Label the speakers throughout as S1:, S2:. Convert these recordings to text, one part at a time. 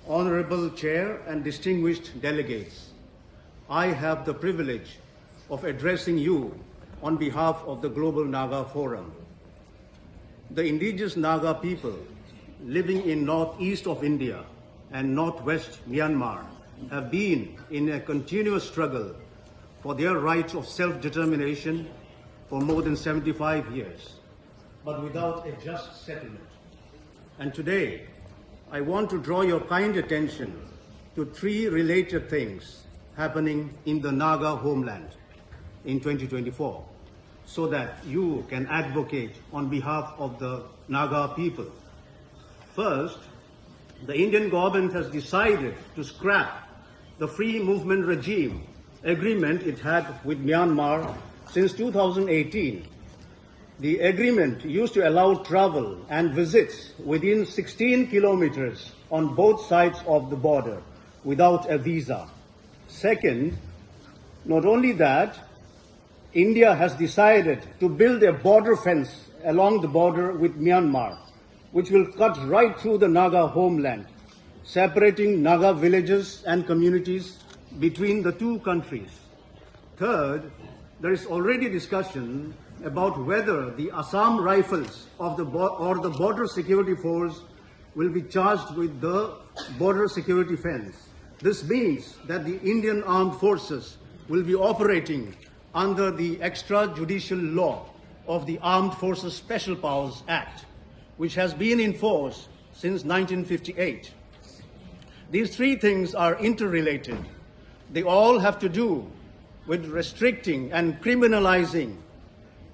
S1: Honorable Chair and distinguished delegates, I have the privilege of addressing you on behalf of the Global Naga Forum. The indigenous Naga people living in northeast of India and northwest Myanmar have been in a continuous struggle for their rights of self-determination for more than 75 years, but without a just settlement. And today, I want to draw your kind attention to three related things happening in the Naga homeland in 2024, so that you can advocate on behalf of the Naga people. First, the Indian government has decided to scrap the free movement regime agreement it had with Myanmar since 2018. The agreement used to allow travel and visits within 16 kilometers on both sides of the border without a visa. Second, not only that, India has decided to build a border fence along the border with Myanmar, which will cut right through the Naga homeland, separating Naga villages and communities between the two countries. Third, there is already discussion about whether the Assam Rifles or the Border Security Force will be charged with the border security fence. This means that the Indian Armed Forces will be operating under the extrajudicial law of the Armed Forces Special Powers Act, which has been in force since 1958. These three things are interrelated. They all have to do with restricting and criminalizing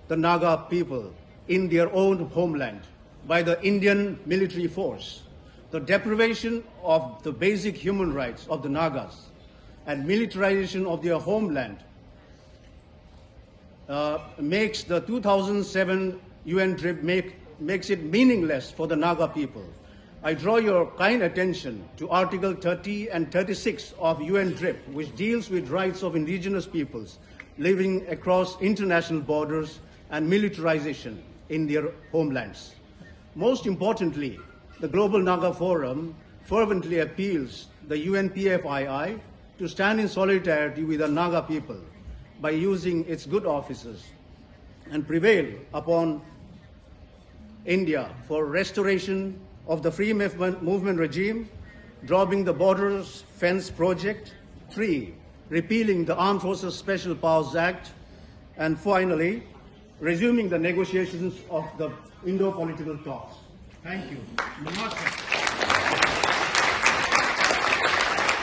S1: the Naga people in their own homeland by the Indian military force, the deprivation of the basic human rights of the Nagas, and militarization of their homeland makes the 2007 UN trip makes it meaningless for the Naga people. I draw your kind attention to Article 30 and 36 of UN TRIP, which deals with rights of indigenous peoples living across international borders and militarization in their homelands. Most importantly, the Global Naga Forum fervently appeals the UNPFII to stand in solidarity with the Naga people by using its good offices and prevail upon India for restoration of the free movement regime, dropping the Borders Fence Project, 3, repealing the Armed Forces Special Powers Act, and finally, resuming the negotiations of the Indo-political talks. Thank you. Namaskar.